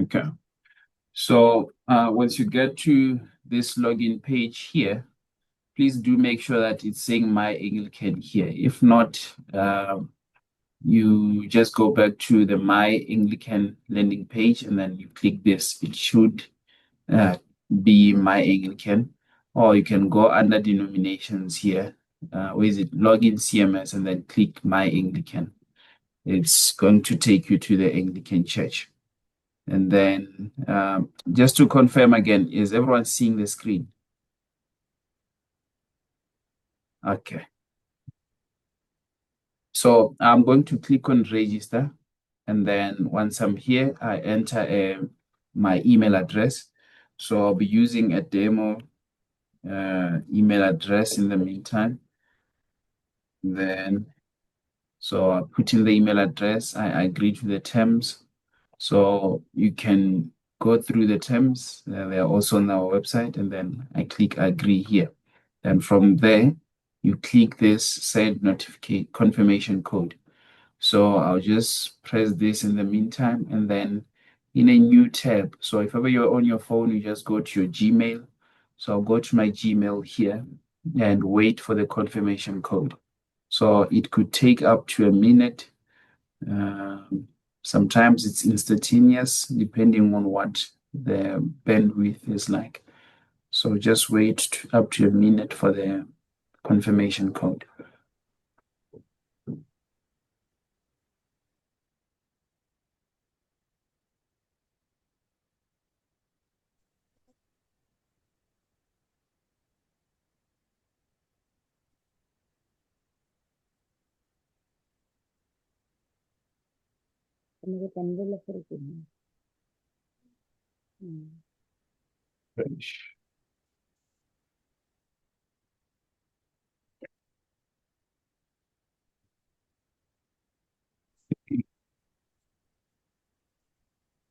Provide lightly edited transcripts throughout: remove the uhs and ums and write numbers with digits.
Okay. So once you get to this login page here, please do make sure that it's saying MyAnglican here. If not, you just go back to the MyAnglican landing page and then you click this. It should be MyAnglican, or you can go under denominations here. Where is it? Login CMS and then click MyAnglican. It's going to take you to the Anglican Church. And then just to confirm again, is everyone seeing the screen? Okay. So I'm going to click on register. And then once I'm here, I enter my email address. So I'll be using a demo email address in the meantime. So I put in the email address. I agree to the terms. So you can go through the terms. They are also on our website. And then I click agree here. And from there, you click this send notification confirmation code. So I'll just press this in the meantime, and then in a new tab. So if ever you're on your phone, you just go to your Gmail. So I'll go to my Gmail here and wait for the confirmation code. So it could take up to a minute. Sometimes it's instantaneous, depending on what the bandwidth is like. So just wait up to a minute for the confirmation code.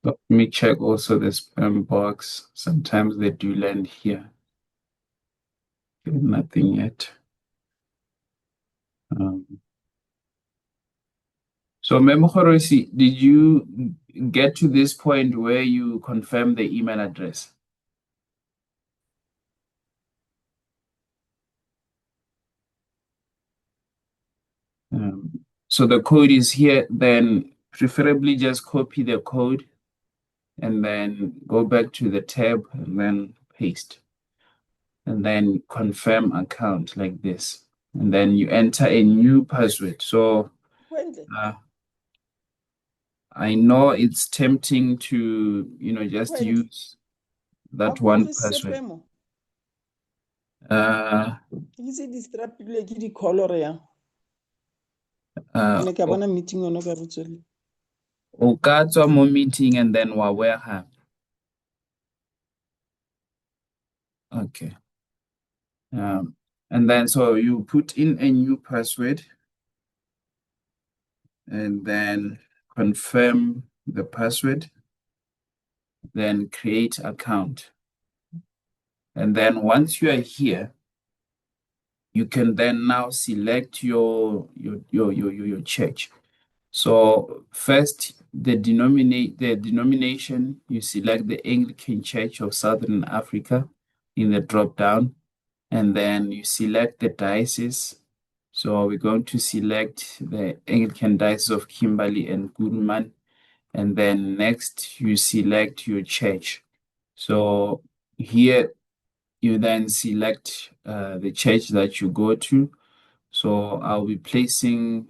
Let me check also the spam box. Sometimes they do land here. Nothing yet. So Memokorosi, did you get to this point where you confirm the email address? So the code is here, then preferably just copy the code and then go back to the tab and then paste. And then confirm account like this. And then you enter a new password. So I know it's tempting to, just use that one password. O ka tswa mo meeting and then wa wear. Okay. And then so you put in a new password and then confirm the password, then create account. And then once you are here, you can then now select your church. So first, the denomination, you select the Anglican Church of Southern Africa in the drop down, and then you select the diocese. So we're going to select the Anglican Diocese of Kimberly and Kuruman, and then next you select your church. So here you then select the church that you go to. So I'll be placing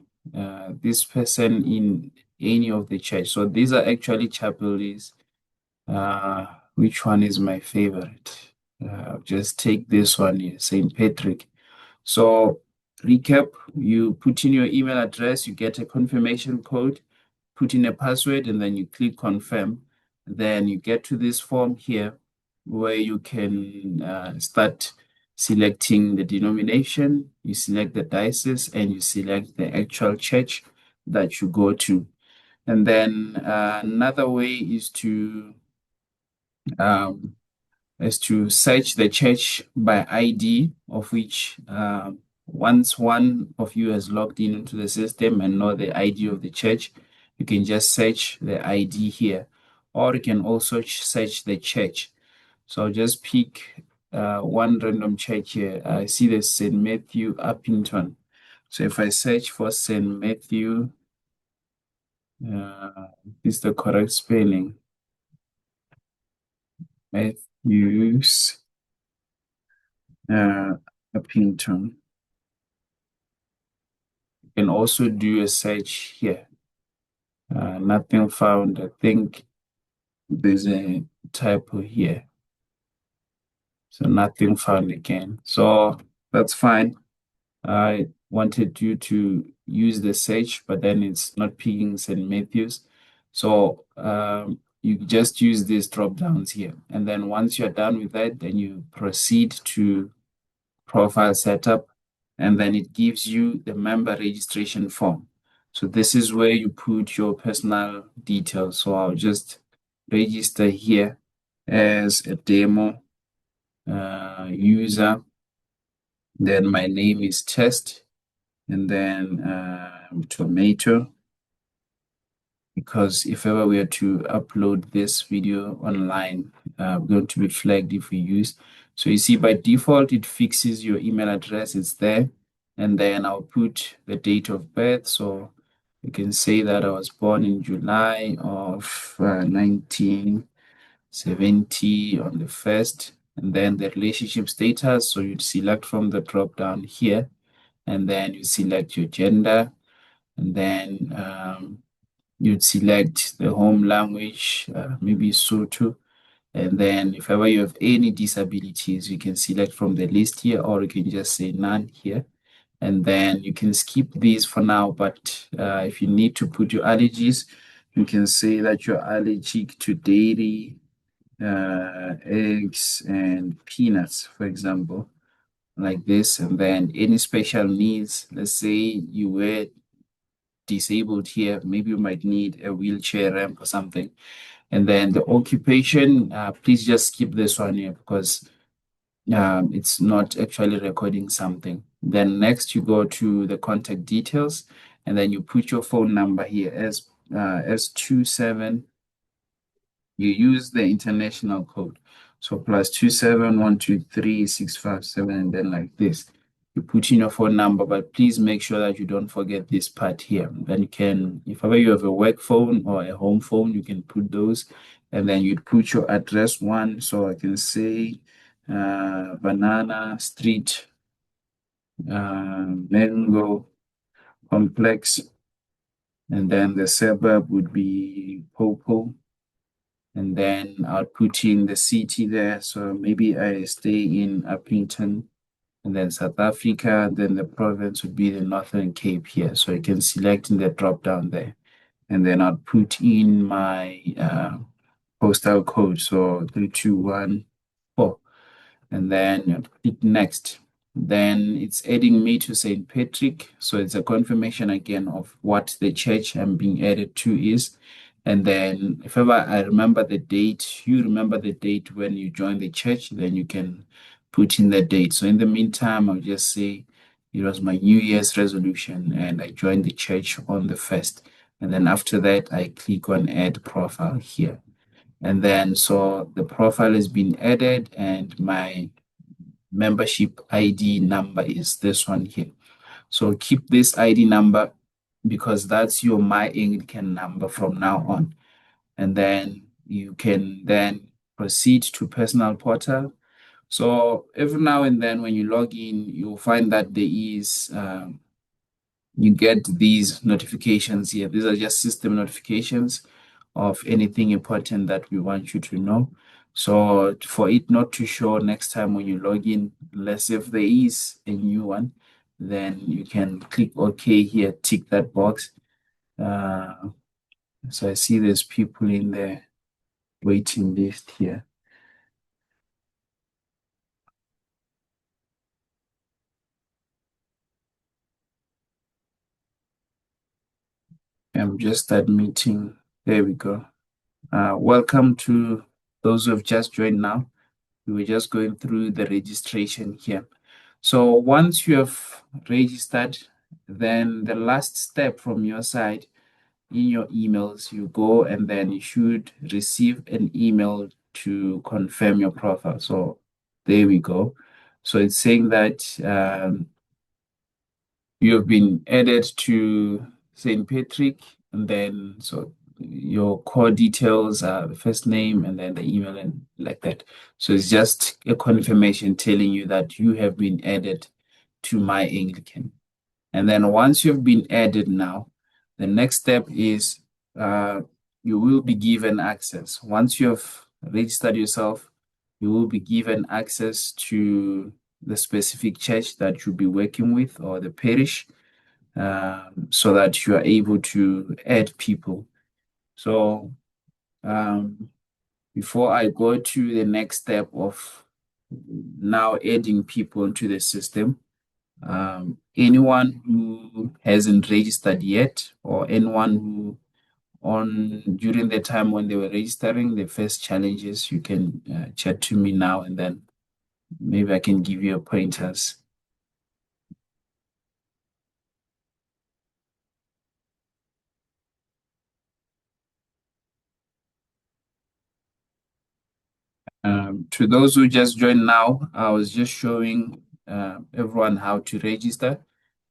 this person in any of the church. So these are actually chapels. Which one is my favorite? Just take this one here, St. Patrick. So recap, you put in your email address, you get a confirmation code, put in a password, and then you click confirm. Then you get to this form here where you can start selecting the denomination, you select the diocese, and you select the actual church that you go to. And then another way is to search the church by ID, of which once one of you has logged into the system and know the ID of the church, you can just search the ID here. or you can also search the church. So I'll just pick one random church here. I see the St. Matthew Uppington. So if I search for St. Matthew, is the correct spelling? Matthews Uppington. You can also do a search here. Nothing found. I think there's a typo here. So nothing found again. So that's fine. I wanted you to use the search, but then it's not picking St. Matthews. So you just use these drop downs here. And then once you're done with that, then you proceed to profile setup, and then it gives you the member registration form. So this is where you put your personal details. So I'll just register here as a demo user. Then my name is test, and then tomato, because if ever we are to upload this video online, we're going to be flagged if we use. So you see, by default, it fixes your email address. It's there. And then I'll put the date of birth. So you can say that I was born in July of 1970 on the 1st. And then the relationship status. So you'd select from the drop down here. And then you select your gender. And then you'd select the home language, maybe Sotho. And then if ever you have any disabilities, you can select from the list here, or you can just say none here. And then you can skip these for now, but if you need to put your allergies, you can say that you're allergic to dairy, eggs, and peanuts, for example, like this. And then any special needs, let's say you were disabled here, maybe you might need a wheelchair ramp or something. And then the occupation, please just skip this one here because it's not actually recording something. Then next you go to the contact details, and then you put your phone number here as 27. You use the international code. So +2712365 and then like this. You put in your phone number, but please make sure that you don't forget this part here. Then you can, if ever you have a work phone or a home phone, you can put those, and then you'd put your address one. So I can say Banana Street, Mango Complex, and then the suburb would be Popo. And then I'll put in the city there. So maybe I stay in Uppington, and then South Africa, then the province would be the Northern Cape here. So you can select in the drop down there. And then I'll put in my postal code. So 3214. And then click next. Then it's adding me to St. Patrick. So it's a confirmation again of what the church I'm being added to is. And then if ever I remember the date, you remember the date when you join the church, then you can put in the date. So in the meantime, I'll just say it was my New Year's resolution and I joined the church on the 1st. And then after that, I click on add profile here. And then so the profile has been added and my membership ID number is this one here. So keep this ID number because that's your MyAnglican number from now on. And then you can then proceed to personal portal. So every now and then when you log in, you'll find that there is you get these notifications here. These are just system notifications of anything important that we want you to know. So for it not to show next time when you log in, unless if there is a new one, then you can click OK here, tick that box. So I see there's people in the waiting list here. I'm just admitting. There we go. Welcome to those who have just joined now. We were just going through the registration here. So once you have registered, then the last step from your side in your emails, you go and then you should receive an email to confirm your profile. So there we go. So it's saying that you have been added to St. Patrick, and then so your core details are the first name and then the email and like that. So it's just a confirmation telling you that you have been added to MyAnglican. And then once you've been added now, the next step is you will be given access. Once you have registered yourself, you will be given access to the specific church that you'll be working with or the parish, so that you are able to add people. So um, before I go to the next step of now adding people into the system, anyone who hasn't registered yet, or anyone who on during the time when they were registering the first challenges, you can chat to me now, and then maybe I can give you a pointers. To those who just joined now, I was just showing everyone how to register.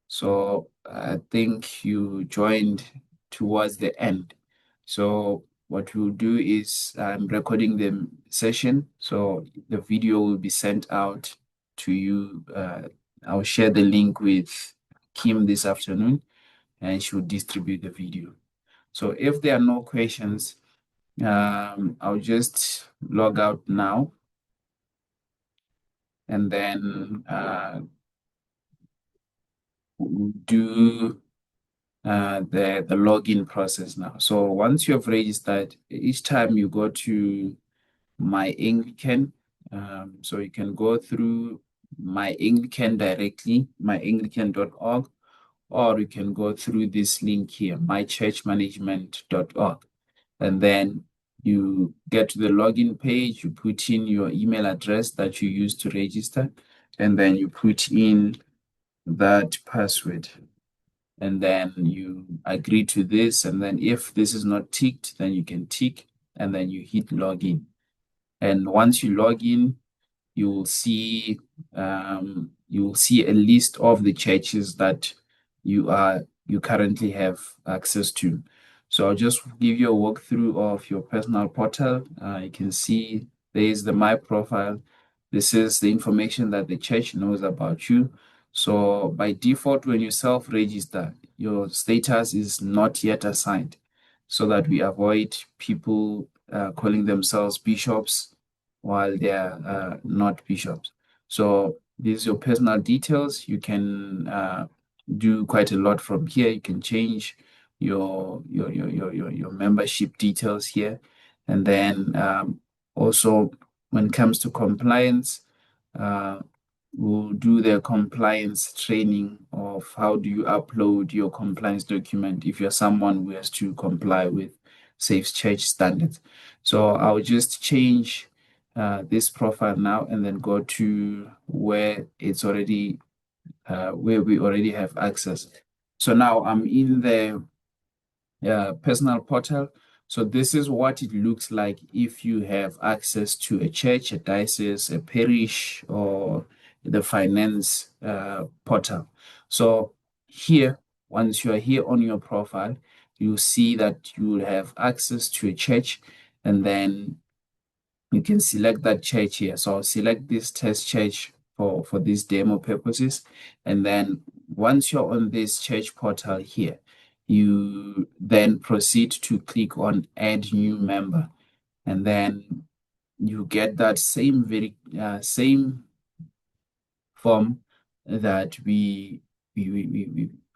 So I think you joined towards the end. So what we'll do is I'm recording the session. So the video will be sent out to you. I'll share the link with Kim this afternoon and she'll distribute the video. So if there are no questions, I'll just log out now and then do the login process now. So once you have registered, each time you go to MyAnglican, so you can go through MyAnglican directly, myanglican.org, or you can go through this link here, mychurchmanagement.org. And then you get to the login page, you put in your email address that you use to register, and then you put in that password. And then you agree to this. And then if this is not ticked, then you can tick and then you hit login. And once you log in, you will see a list of the churches that you currently have access to. So I'll just give you a walkthrough of your personal portal. You can see there is the My Profile. This is the information that the church knows about you. So by default, when you self-register, your status is not yet assigned, so that we avoid people calling themselves bishops while they are not bishops. So these are your personal details. You can do quite a lot from here. You can change your membership details here. And then also when it comes to compliance, uh, we'll do the compliance training of how do you upload your compliance document if you're someone who has to comply with Safe Church standards. So I'll just change this profile now and then go to where it's already where we already have access. So now I'm in the personal portal. So this is what it looks like if you have access to a church, a diocese, a parish, or the finance portal. So here, once you are here on your profile, you see that you will have access to a church, and then you can select that church here. So I'll select this test church for these demo purposes. And then once you're on this church portal here, you then proceed to click on add new member. And then you get that same form that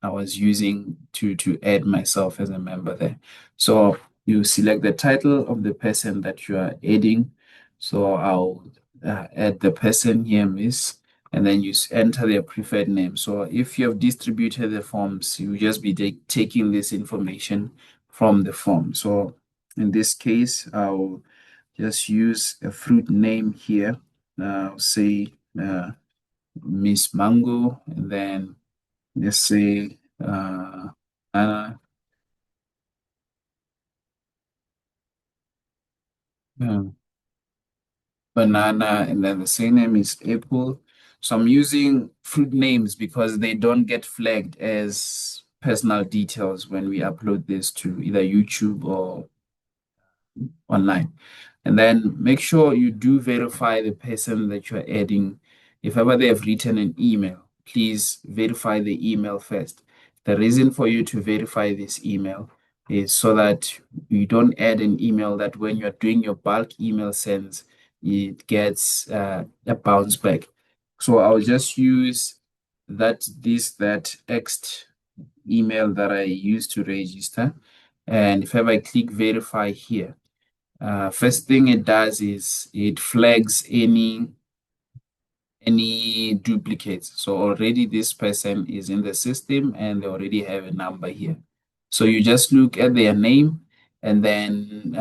I was using to add myself as a member there. So you select the title of the person that you are adding. So I'll add the person here, Miss, and then you enter their preferred name. So if you have distributed the forms, you just be taking this information from the form. So in this case, I'll just use a fruit name here. I'll say Miss Mango, and then let's say Anna. Banana, and then the surname is Apple. So I'm using fruit names because they don't get flagged as personal details when we upload this to either YouTube or online. And then make sure you do verify the person that you're adding. If ever they have written an email, please verify the email first. The reason for you to verify this email is so that you don't add an email that when you're doing your bulk email sends, it gets a bounce back. So I'll just use that X email that I used to register. And if ever I click verify here, first thing it does is it flags any duplicates. So already this person is in the system and they already have a number here. So you just look at their name and then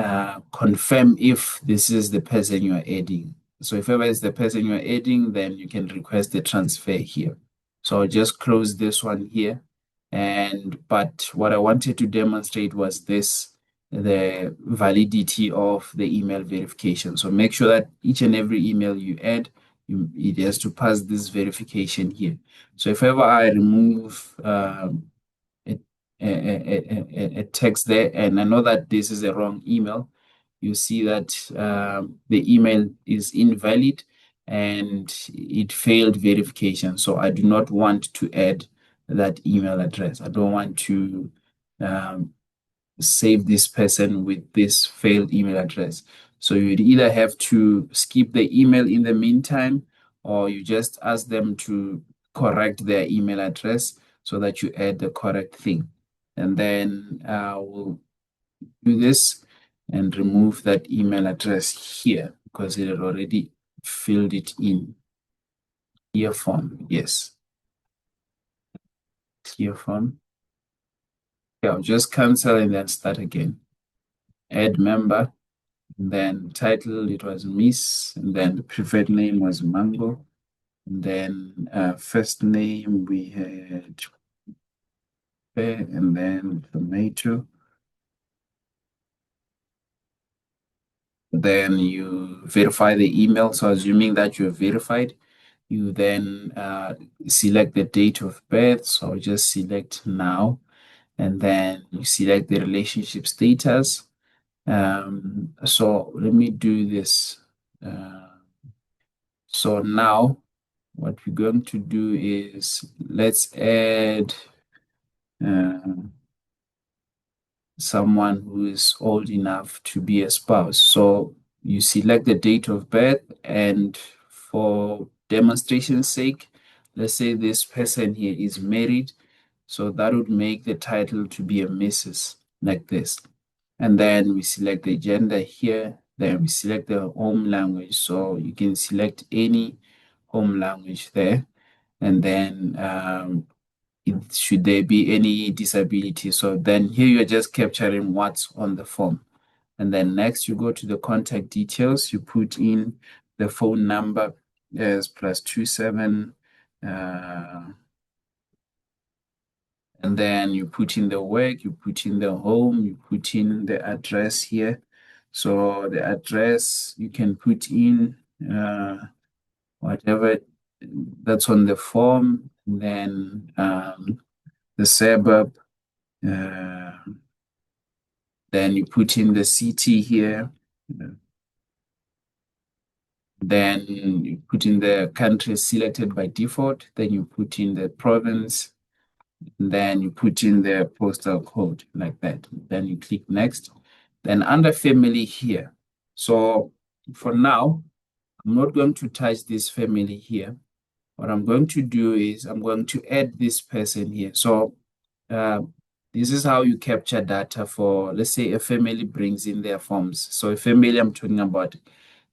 confirm if this is the person you are adding. So if ever it's the person you are adding, then you can request the transfer here. So I'll just close this one here. But what I wanted to demonstrate was the validity of the email verification. So make sure that each and every email you add, it has to pass this verification here. So if ever I remove a, a text there and I know that this is a wrong email, you see that the email is invalid and it failed verification. So I do not want to add that email address. I don't want to um, save this person with this failed email address. So you'd either have to skip the email in the meantime, or you just ask them to correct their email address so that you add the correct thing. And then we'll do this and remove that email address here because it had already filled it in. Clear form, yes, clear form. Yeah, I'll just cancel and then start again. Add member. And then title, it was Miss, and then the preferred name was Mango. And then first name we had Pear, and then Tomato. Then you verify the email. So assuming that you're verified, you then select the date of birth. So I'll just select now, and then you select the relationship status. So let me do this. So now what we're going to do is let's add someone who is old enough to be a spouse. So you select the date of birth, and for demonstration's sake, let's say this person here is married. So that would make the title to be a Mrs. like this. And then we select the gender here. Then we select the home language. So you can select any home language there. And then should there be any disability. So then here you're just capturing what's on the form. And then next you go to the contact details. You put in the phone number as +27. And then you put in the work, you put in the home, you put in the address here. So the address you can put in whatever that's on the form. And then the suburb. Then you put in the city here. Then you put in the country selected by default. Then you put in the province. Then you put in the postal code like that. Then you click next. Then under family here. So for now, I'm not going to touch this family here. What I'm going to do is I'm going to add this person here. So this is how you capture data for, let's say a family brings in their forms. So a family, I'm talking about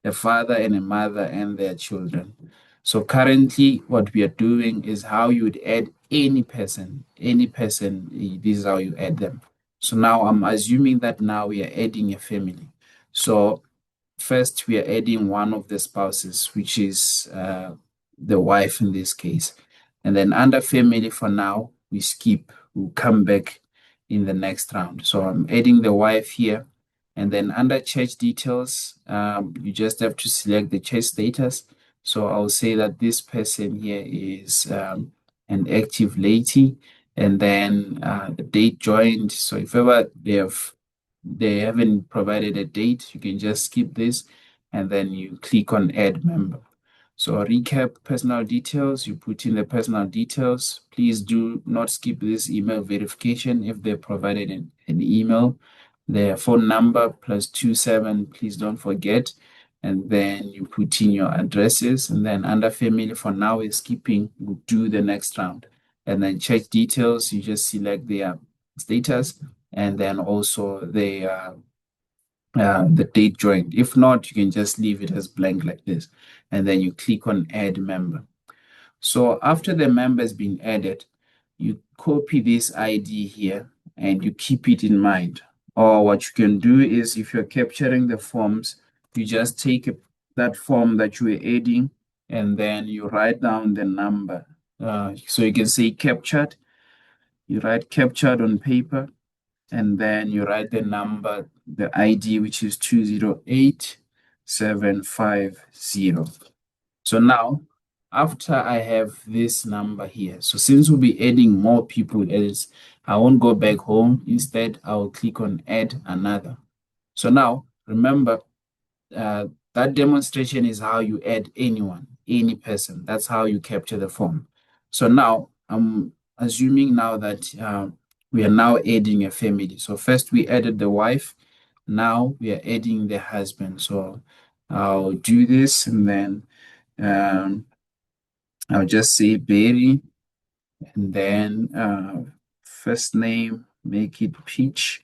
a father and a mother and their children. So currently what we are doing is how you would add any person, this is how you add them. So now I'm assuming that now we are adding a family. So first we are adding one of the spouses, which is the wife in this case. And then under family for now, we skip, we'll come back in the next round. So I'm adding the wife here. And then under church details, you just have to select the church status. So I'll say that this person here is an active laity, and then the date joined. So if ever they haven't provided a date, you can just skip this, and then you click on add member. So recap personal details, you put in the personal details. Please do not skip this email verification if they provided an email. Their phone number +27, please don't forget. And then you put in your addresses, and then under family for now is skipping, we'll do the next round. And then check details, you just select their status and then also the date joined. If not, you can just leave it as blank like this. And then you click on add member. So after the member has been added, you copy this ID here and you keep it in mind. Or what you can do is if you're capturing the forms, you just take that form that you are adding and then you write down the number. So you can say captured, you write captured on paper, and then you write the number, the ID, which is 208750. So now, after I have this number here, so since we'll be adding more people, else I won't go back home. Instead, I will click on add another. So now, remember, that demonstration is how you add anyone, any person. That's how you capture the form. So now, I'm assuming now that we are now adding a family. So first we added the wife. Now we are adding the husband. So I'll do this and then I'll just say Barry and then first name, make it Peach,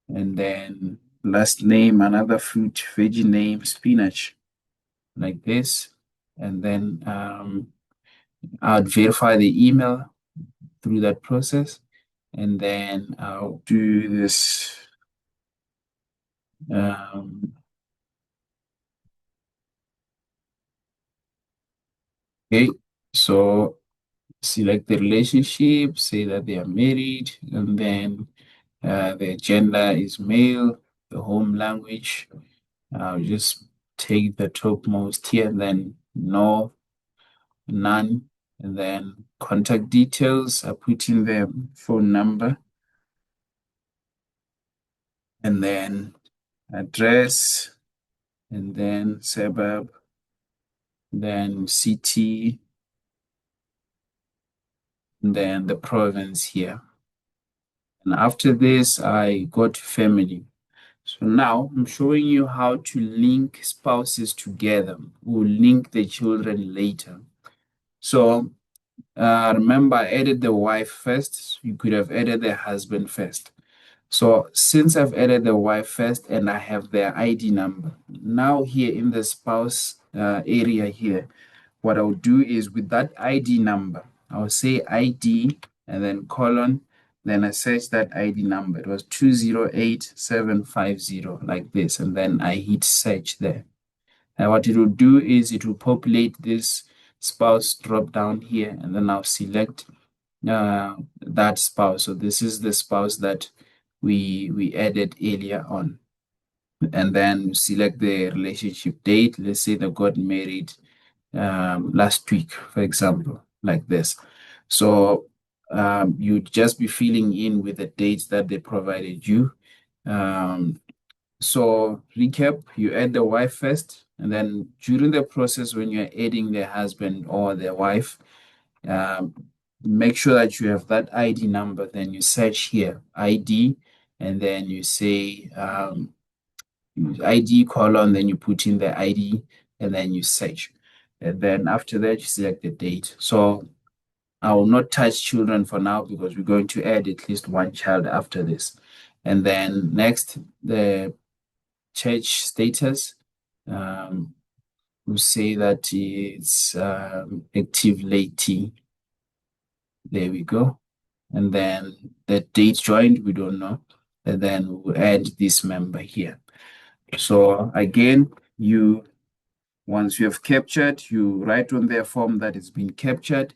and then last name, another fruit, veggie name, spinach, like this. And then I'd verify the email through that process. And then I'll do this. Okay, so select the relationship, say that they are married, and then their gender is male, the home language. I'll just take the topmost here, and then no, none, and then contact details. I put in their phone number, and then address, and then suburb, then city, and then the province here. And after this, I go to family. So now I'm showing you how to link spouses together. We'll link the children later. So remember, I added the wife first. You could have added the husband first. So since I've added the wife first and I have their ID number, now here in the spouse area here, what I'll do is with that ID number, I'll say ID and then colon, then I search that ID number. It was 208750 like this, and then I hit search there. And what it will do is it will populate this spouse drop down here, and then I'll select that spouse. So this is the spouse that we added earlier on. And then select the relationship date. Let's say they got married last week, for example, like this. So you'd just be filling in with the dates that they provided you. So recap, you add the wife first, and then during the process when you're adding the husband or the wife, make sure that you have that ID number, then you search here, ID, and then you say ID colon, then you put in the ID, and then you search. And then after that, you select the date. So I will not touch children for now because we're going to add at least one child after this. And then next, the church status. We'll say that it's active laity. There we go. And then the date joined, we don't know. And then we'll add this member here. So again, once you have captured, you write on their form that it's been captured,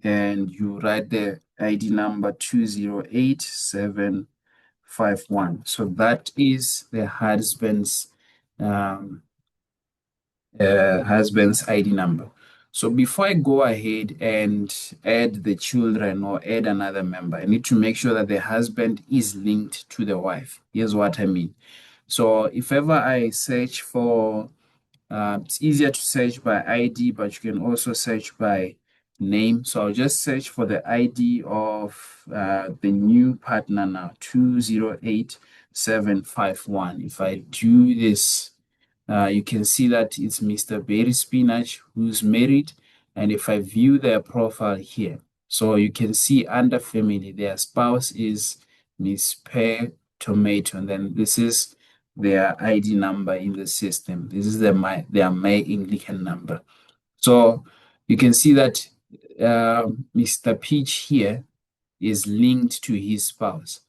and you write the ID number 208750, 751. So that is the um, husband's ID number. So before I go ahead and add the children or add another member, I need to make sure that the husband is linked to the wife. Here's what I mean. So if ever I search for, it's easier to search by ID, but you can also search by name. So I'll just search for the ID of the new partner now, 208751. If I do this, you can see that it's Mr. Berry Spinach who's married. And if I view their profile here, so you can see under family, their spouse is Miss Pear Tomato. And then this is their ID number in the system. This is their MyAnglican number. So you can see that Mr. Peach here is linked to his spouse.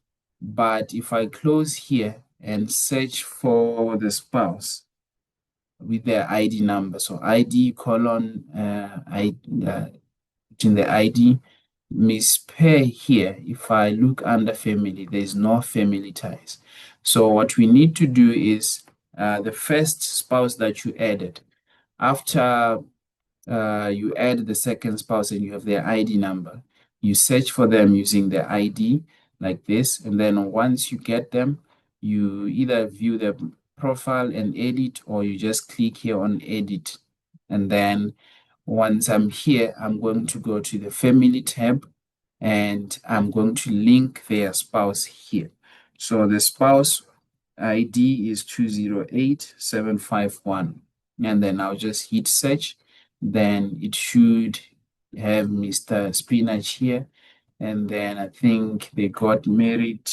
But if I close here and search for the spouse, with their ID number. So ID colon in the ID, Miss Pair here, if I look under family, there's no family ties. So what we need to do is the first spouse that you added, after you add the second spouse and you have their ID number, you search for them using the ID like this. And then once you get them, you either view the profile and edit, or you just click here on edit. And then once I'm here, I'm going to go to the family tab and I'm going to link their spouse here. So the spouse ID is 208751. And then I'll just hit search. Then it should have Mr. Spinach here. And then I think they got married.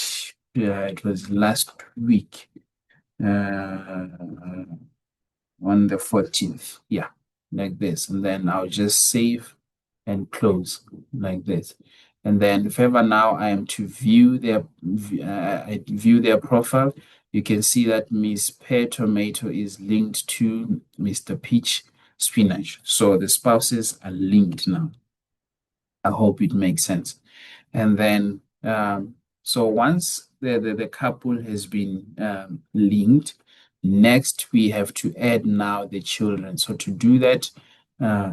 It was last week on the 14th. Yeah, like this. And then I'll just save and close like this. And then if ever now I am to view their profile, you can see that Miss Pear Tomato is linked to Mr. Peach Spinach. So the spouses are linked now. I hope it makes sense. And then, so once the couple has been linked, next we have to add now the children. So to do that,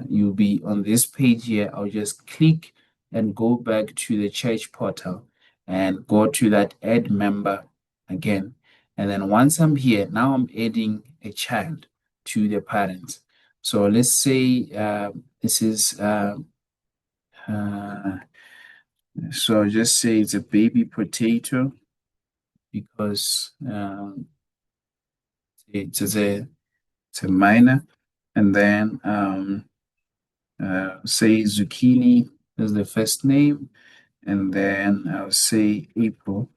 you'll be on this page here. I'll just click and go back to the church portal and go to that add member again. And then once I'm here, now I'm adding a child to the parents. So let's say this is so just say it's a baby potato because it's a minor, and then say zucchini as the first name, and then I'll say April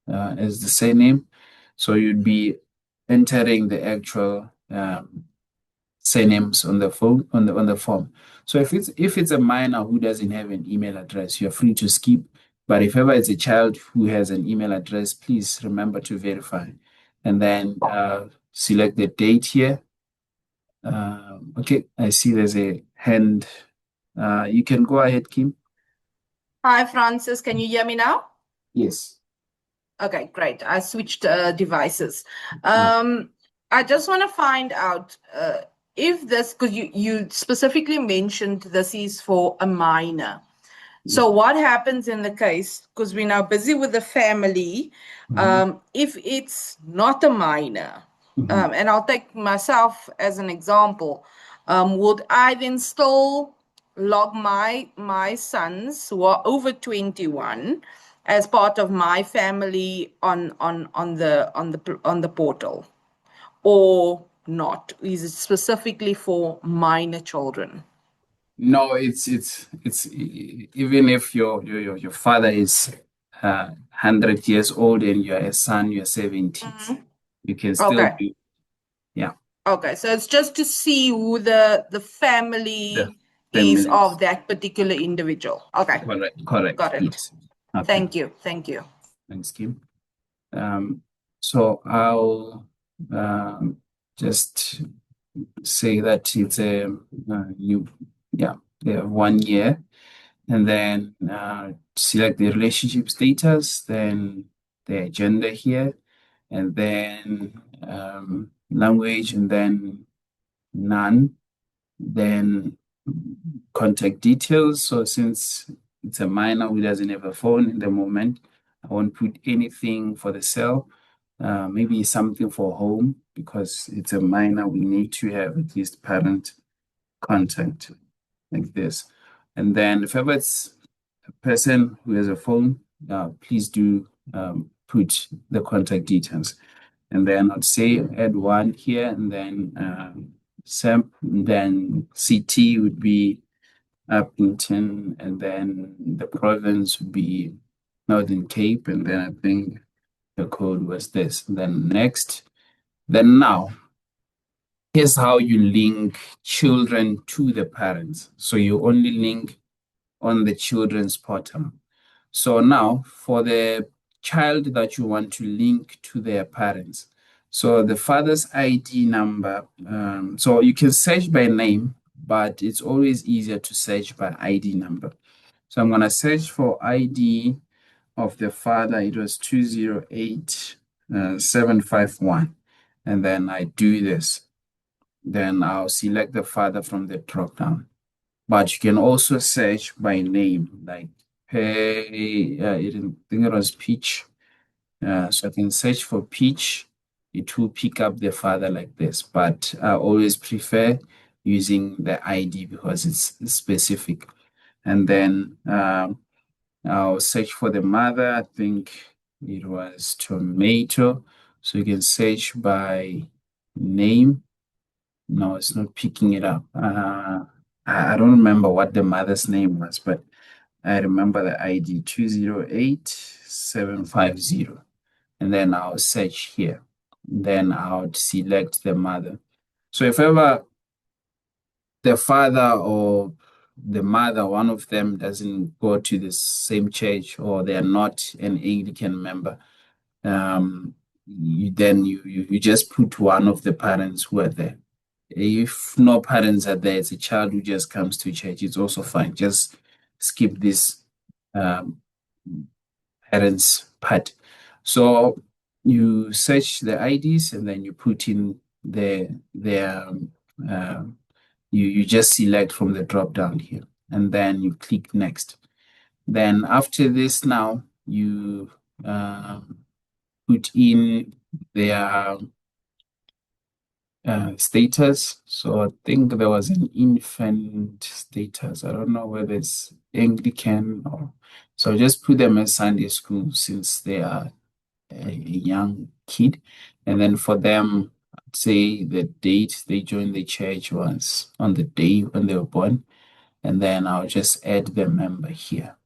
as the surname. So you'd be entering the actual surnames on the phone on the form. So if it's a minor who doesn't have an email address, you're free to skip. But if ever it's a child who has an email address, please remember to verify. And then select the date here. Okay, I see there's a hand. You can go ahead, Kim. Hi, Francis. Can you hear me now? Yes. Okay, great. I switched devices. I just want to find out if this, because you specifically mentioned this is for a minor. So what happens in the case, because we're now busy with the family, if it's not a minor, and I'll take myself as an example, would I then still log my sons who are over 21 as part of my family on the portal, or not? Is it specifically for minor children? No, it's even if your father is 100 years old and you're a son, you're 70, you can still do. Yeah. Okay, so it's just to see who the family is of that particular individual. Okay. Correct. Got it. Yes. Okay. Thank you. Thanks, Kim. So I'll just say that it's a they have 1 year, and then select the relationship status, then their gender here, and then language, and then none, then contact details. So since it's a minor who doesn't have a phone in the moment, I won't put anything for the cell. Maybe something for home because it's a minor. We need to have at least parent contact like this. And then if ever it's a person who has a phone, please do put the contact details. And then I'd say add one here, and then SAMP, then CT would be Appleton, and then the province would be Northern Cape, and then I think the code was this. Then next, then now, here's how you link children to the parents. So you only link on the children's portal. So now for the child that you want to link to their parents. So the father's ID number, so you can search by name, but it's always easier to search by ID number. So I'm going to search for ID of the father. It was 208751. And then I do this. Then I'll select the father from the drop down. But you can also search by name, like hey, I think it was Peach. So I can search for Peach. It will pick up the father like this. But I always prefer using the ID because it's specific. And then I'll search for the mother. I think it was Tomato. So you can search by name. No, it's not picking it up. I don't remember what the mother's name was, but I remember the ID 208750. And then I'll search here. Then I'll select the mother. So if ever the father or the mother, one of them doesn't go to the same church or they're not an Anglican member, you just put one of the parents who are there. If no parents are there, it's a child who just comes to church. It's also fine. Just skip this parents part. So you search the IDs and then you put in you just select from the drop down here and then you click next. Then after this now you put in their status. So I think there was an infant status. I don't know whether it's Anglican or so. Just put them in Sunday school since they are a young kid, and then for them, I'd say the date they joined the church was on the day when they were born, and then I'll just add the member here,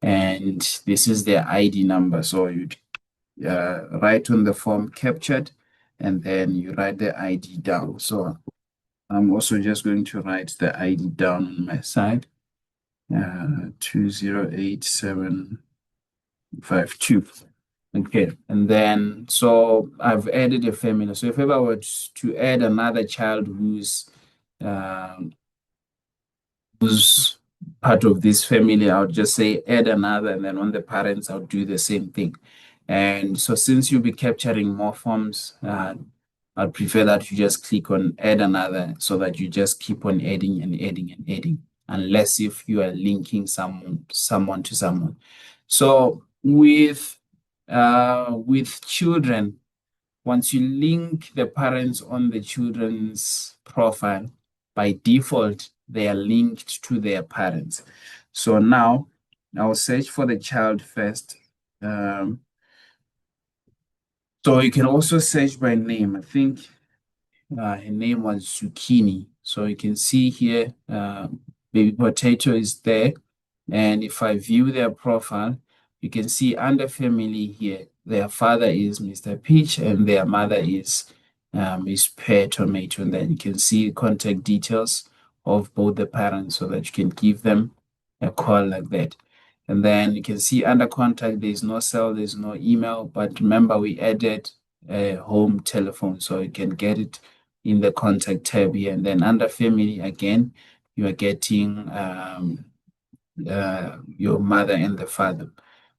and this is their ID number. So you'd write on the form captured, and then you write the ID down. So I'm also just going to write the ID down on my side. 208752. Okay, and then so I've added a family. So if ever I were to add another child who's part of this family, I would just say add another, and then on the parents, I'll do the same thing. And so since you'll be capturing more forms, I'd prefer that you just click on add another so that you just keep on adding and adding and adding, unless if you are linking someone to someone. So with children, once you link the parents on the children's profile, by default, they are linked to their parents. So now I'll search for the child first. So you can also search by name. I think her name was Zucchini. So you can see here, baby potato is there. And if I view their profile, you can see under family here, their father is Mr. Peach and their mother is Pear Tomato. And then you can see contact details of both the parents so that you can give them a call like that. And then you can see under contact, there's no cell, there's no email, but remember we added a home telephone, so you can get it in the contact tab here. And then under family, again, you are getting your mother and the father.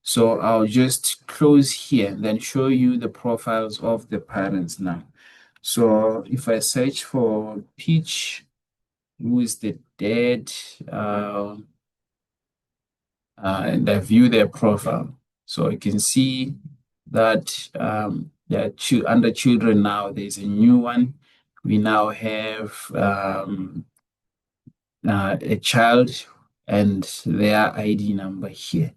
So I'll just close here and then show you the profiles of the parents now. So if I search for Peach, who is the dad, and I view their profile. So you can see that under children now, there's a new one. We now have a child and their ID number here.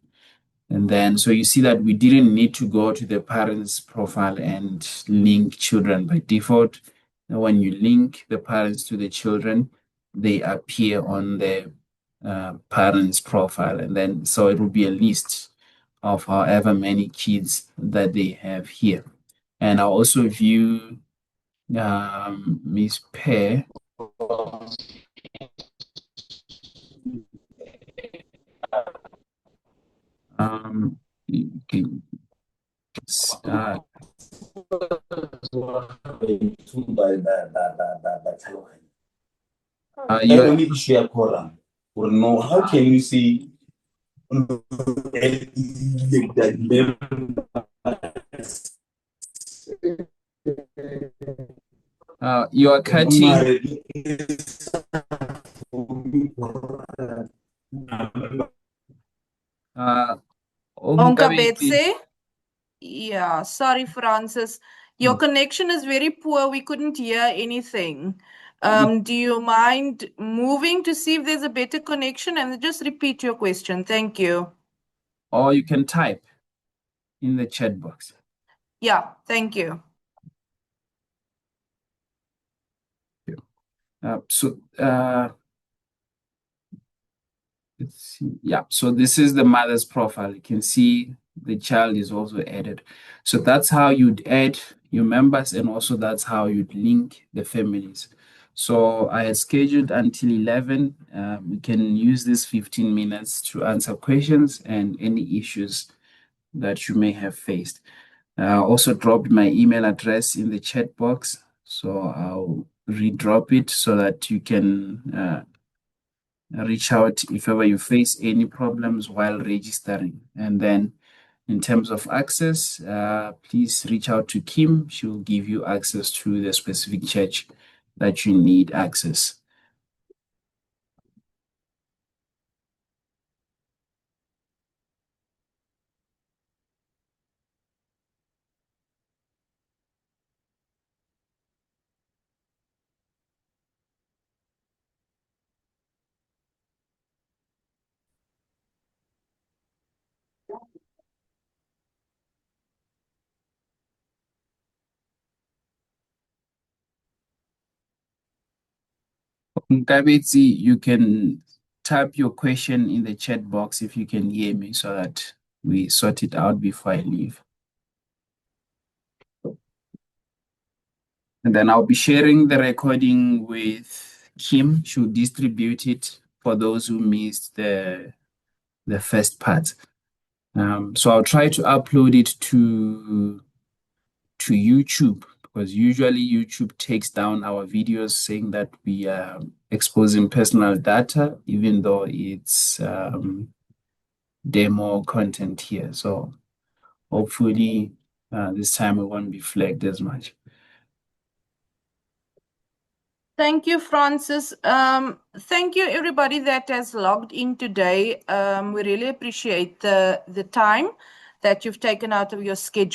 And then, so you see that we didn't need to go to the parents' profile and link children by default. And when you link the parents to the children, they appear on the parents' profile. And then, so it will be a list of however many kids that they have here. And I'll also view Miss Pear. You can, You only issue a quorum. Or no, how can you see you are cutting. Onkabetse? Yeah, sorry, Francis. Your connection is very poor. We couldn't hear anything. Do you mind moving to see if there's a better connection and just repeat your question? Thank you. Or you can type in the chat box. Yeah, thank you. Let's see. Yeah, so this is the mother's profile. You can see the child is also added. So that's how you'd add your members, and also that's how you'd link the families. So I had scheduled until 11. We can use this 15 minutes to answer questions and any issues that you may have faced. I also dropped my email address in the chat box, so I'll redrop it so that you can reach out if ever you face any problems while registering. And then in terms of access, please reach out to Kim. She will give you access to the specific church that you need access. Nkabetsi, you can type your question in the chat box if you can hear me so that we sort it out before I leave. And then I'll be sharing the recording with Kim. She'll distribute it for those who missed the first part. So I'll try to upload it to YouTube, because usually YouTube takes down our videos saying that we are exposing personal data, even though it's demo content here. So hopefully this time it won't be flagged as much. Thank you, Francis. Thank you, everybody that has logged in today. We really appreciate the time that you've taken out of your schedule.